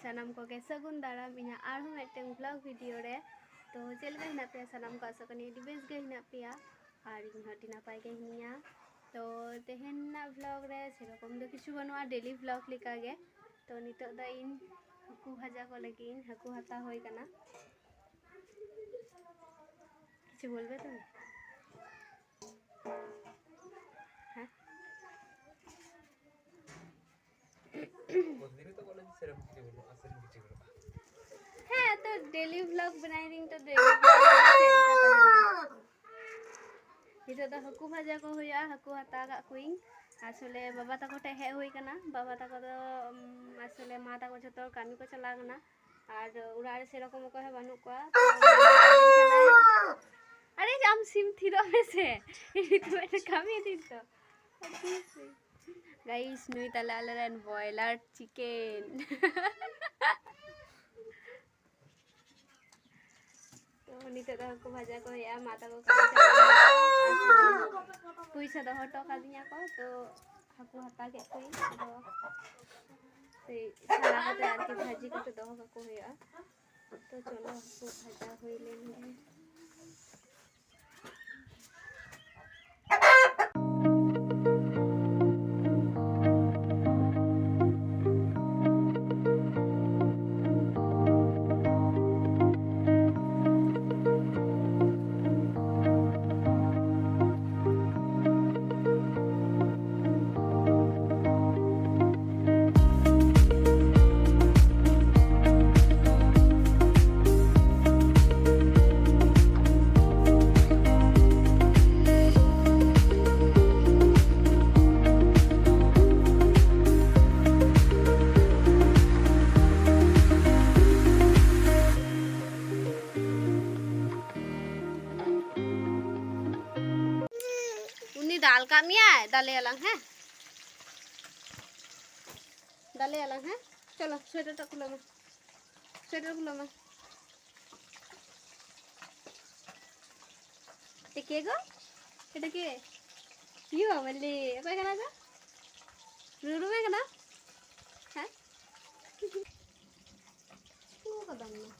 सानाम को के सगुन दाराम इना आरहु मिदटें ब्लॉग वीडियो रे तो चेलका हिना पे सानाम को आशा करी बेस गे हिना पेया और इन हटी नापाय गे हिनिया तो तेहेना ब्लॉग रे सेरकम दो किछु बनुआ डेली ब्लॉग लेका गे तो नितो दा इन हाकु भाजा को लगी इन हाकु हाता होय कना किछु बोलबे तुम हां हाँ तो डेली व्लॉग बनाई दिन तो डेली नितो दा हाकु भाजा को होया हाकु हाता का कुइंग आसले बाबा ताको टे हे होई कना बाबा ताको दो आसले मा ताको जतो कामी को चला गना और उड़ारे से रकम को है बानु को अरे जाम सिम थिरो में से तो एक कामी दिन तो गाइस नुई ताले आलरेन बॉयलर चिकेन तो नितो दा हाकु भाजा को या माता को कामी पैसा दो हटो का दिया को तो हाकु हाता के कोई तो से साला को यार की भाजी को तो दो को होया तो चलो हाकु भाजा होई लेंगे दाल कामिया है दाले अलग है दाले अलग है चलो स्वेटर तो खुलो में स्वेटर खुलो में टेके गो टेके यू मल्ली apa kana ga ruru me kana ha tu kadam na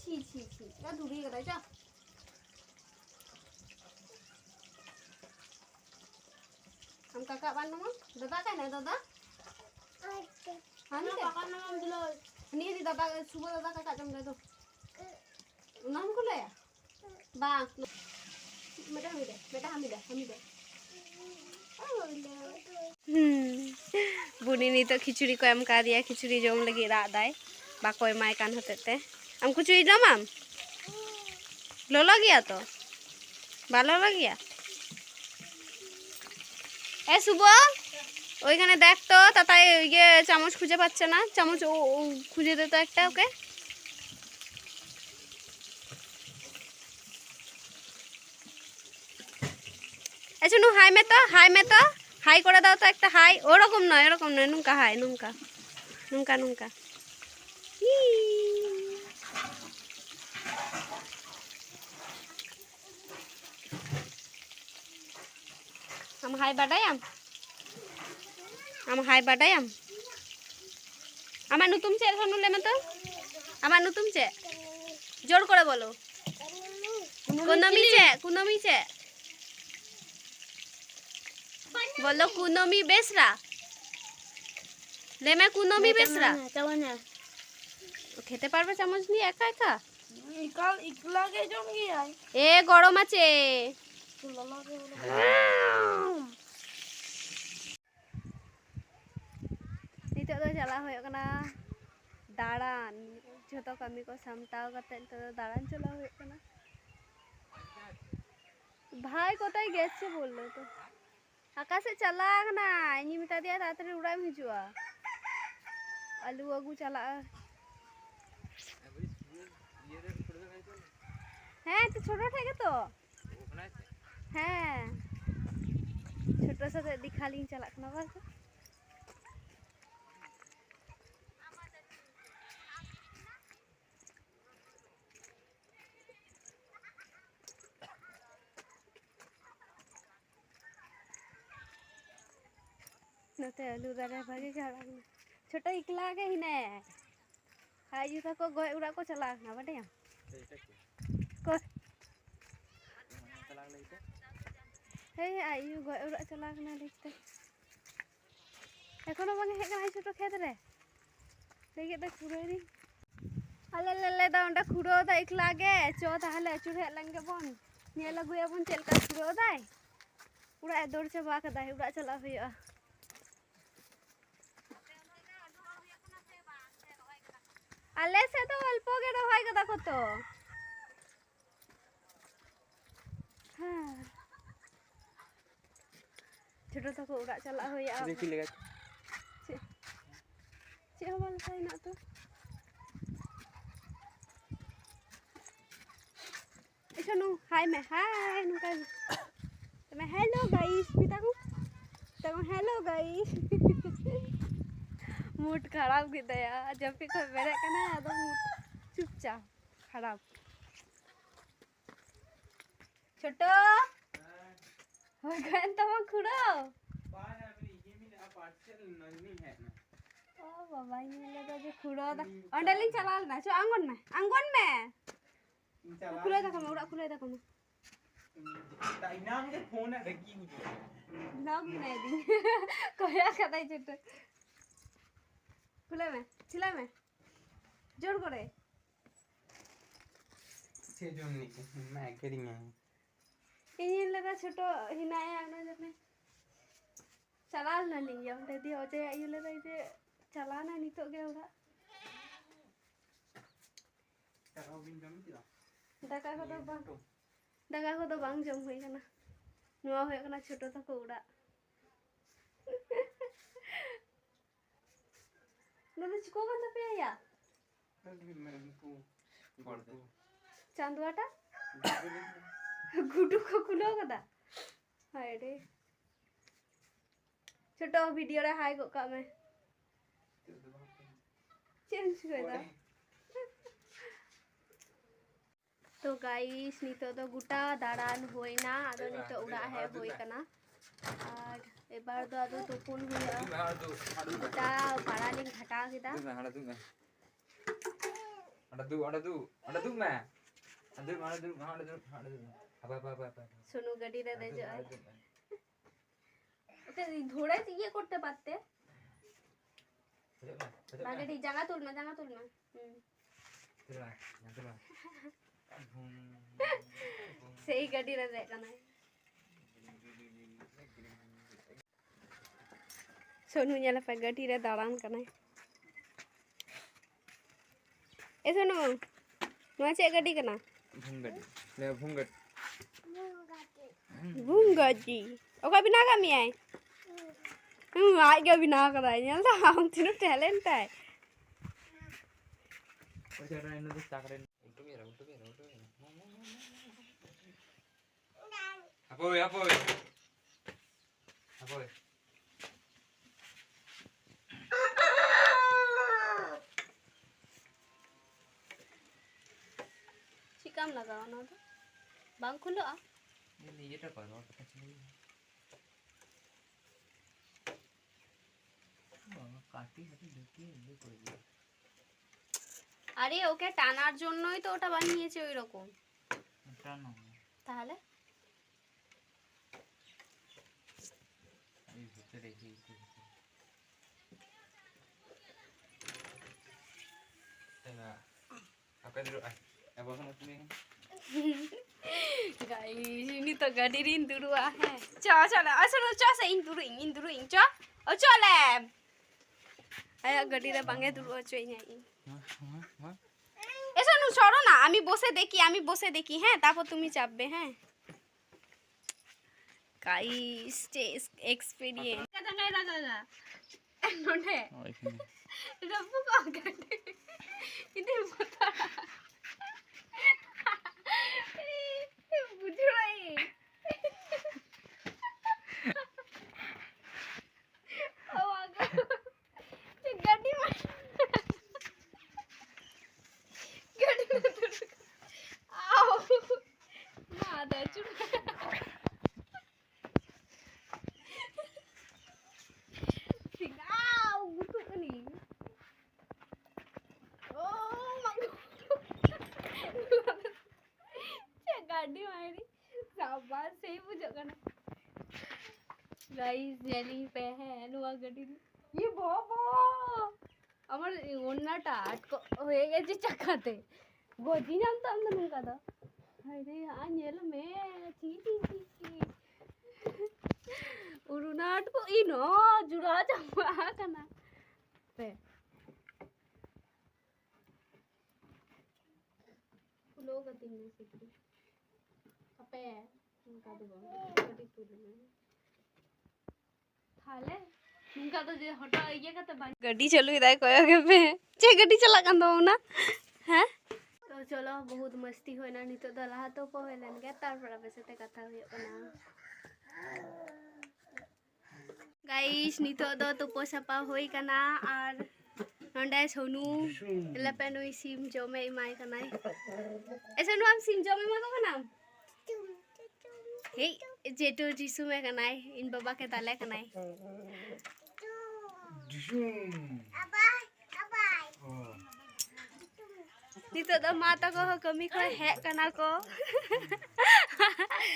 छी ya duri kada ja हम काका बान नमो दादा का ना दादा हां काका नाम दिलो नी दी दादा सुबह दादा काका जम दे दो नाम को ले बा बेटा हमिदा बुनी नी तो खिचड़ी को एम का दिया खिचड़ी जम लगी रा दाय बाको एमाय कान हतेते हम खिचड़ी जमाम लोला गया तो भालो लगिया ए सुबह ওইখানে দেখ তো তাতাই ইয়ে চামচ খুঁজে পাচ্ছে না চামচ খুঁজে দে তো একটা ওকে আচ্ছা নু হাই মে তো হাই করে দাও তো একটা হাই ওরকম নয় নুনকা হাই নুনকা हम हाई बाडायाम আমার নতুন চে এখন নুলে মত আমার নতুন চে জোর করে বলো কুনমি চে বলো কুনমি বেসরা লেমে কুনমি বেসরা চামচ খেতে পারবে চামচ নিয়ে একা একা ইকলাগে জমগি এ গরম আছে नितो तो चला होय कना दाड़ान जतो कमी को सामटाव कते तो दाड़ान चला होय कना भाई कोताय गेছে बोललो तो आकाशे चला कना इनी मिटा दिया तातरे उड़ाम हिजुआ आलू अगु चला हैं तो छोटा ठेके तो हैं छोटा सा दिखाली चला कना बस नते आलू दारे भागे के हड़ा छोटा इकला के हिने आयु तक गय उड़ा को चला ना बाटे को हे आयु गय उड़ा चला ना देखते एखोनो बांगे हे kana छोटो खेत रे लेगे त खुरैरी अले ले दा ओंडा खुरो दा इकला गे चो ताहले अचुर हे लंगे बन नेल अगुया बन चेलका खुरो दाय उड़ा दौड़ चबा कदा उड़ा चला हुआ अले से तो अल्पो गे रहाय कदा को तो हां छोटो तको उड़ा चला हुआ देखि लेगा चे हवाल खाई ना तो इशनु हाय मैं हाय नुका तो मैं हेलो गाइस पिता को तो हेलो गाइस मूड खराब की दया जब भी कोई मेरे का ना तो मूड चुपचाप खराब छोटो हो गए तो मैं खुड़ो ओ बाबा ये लगा जो खुड़ो था अंडलिंग चला ना चो आंगन में खुले था कम उड़ा खुले था कम नाम के फोन है रखी कुछ नाम नहीं दी कोया खाता है छोटो खुले में छिला में जोड़ करे से जो नहीं मैं करेंगे ये लगा छोटो हिनाया ना जब में चला ना लिया उन्हें दिया हो जाए ये लगा इसे चलाना नहीं तो क्या होगा चलाओ बिन जम दिया दगा को तो बांग जम हुई करना नुआ हुई करना छोटो था को उड़ा नंदे चिको बंदा पे आया चांदवाटा गुडू को कुलो कदा हाय रे छोटो वीडियो रे हाय को का मैं चेंज कर दा तो गाइस नितो तो गुटा दाड़ान होइना आदो नितो उड़ा है होई कना और एबार दो आदो तुपुन हुआ गुटा पाड़ा लिंग हटा किदा अडदू मैं अडदू अब सुनु गड्डी रे दे जो ओके थोड़े ये करते पाते बागेडी जगह तुल में सही गड्डी रे दे कना सोनू नेला पे गड्डी रे दाड़ान कना ए सोनू नोआ चे गड्डी कना भूंगटी ओका बिना कमी आए आज के बिना करा नेल ता हम तीनों टैलेंट है ओजरा इन तो ताकरे उल्टो मेरा अपोय चिकम लगाओ ना तो बांग खुलो आ ये टा करो काटी ढुकिए कोई আরে ওকে টানার জন্যই তো ওটা বানিয়েছে ওই রকম টানো তাহলে এই ভিতরে এই তাহলে আপনাদের এখন তুমি गाइस ini तो गाड़ी rin durua है चल असनो चा से इन दुरुing चा ओ चले आया गाड़ी रे बांगे दुरुआ चोई ऐसा नु छोड़ो ना आमी बसे देखी हैं तारपर तुमी चापबे हैं गाइस एक्सपीरियंस कदा नहीं लगागा नोने रब्बू को गाड़ी इधर बता बुझुराई गाड़ी में आओ मादा चुप बाबा से बुझो कना गाइस जेली पे है नुआ गडी ये बाबा আমার ওন্নাটা আটকো হয়ে গেছে চাকাতে গজি নামতাম না নৌকা তো আরে আঞ্জেল মে ছি ছি ছি ছি উড়ুনাট কো ইনো জুড়া চাপা কানা पे लोग अतिंग में सीखी अपे उनका तो गटी तुलने थाले उनका तो जे हटा ये का तो गड्डी चलू इधर कोया के पे चे गड्डी चला कान दो ना हैं तो चलो बहुत मस्ती होइना नितो द लहा तो को हेलन के तार पर बेसते कथा होय कना गाइस नितो द तो पोसापा होई कना और नंडा सोनू लपेनो सिम जमे इमाय कनाय ऐसे नु हम सिम जमे मा को नाम हे जेटो जिसु में कनाय इन बाबा के ताले कनाय नितो द माता को कमी को हे कना को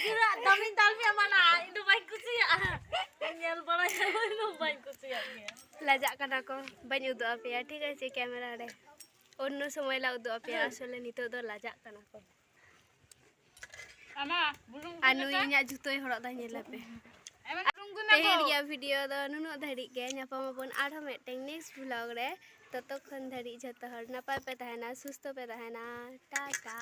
गिरा दमिन ताल में माना इनु बाई कुसिया नेल बड़ा इनु बाई कुसिया लाजा कना को बनी उदो अपिया ठीक है कैमरा रे अन्य समय ला उदो अपिया असले नितो दो लाजा कना को आमा बुलुंग अनु इnya जुतोय हरok दा नेला पे तेहरिया वीडियो दो नुनु धड़ी के ᱧᱟᱯᱟᱢᱟᱵᱚᱱ आरो मेटेंग नेक्स्ट ब्लॉग रे ततक्षण धड़ी जतो हर नपाय पे तहना सुस्थ पे तहना टाटा।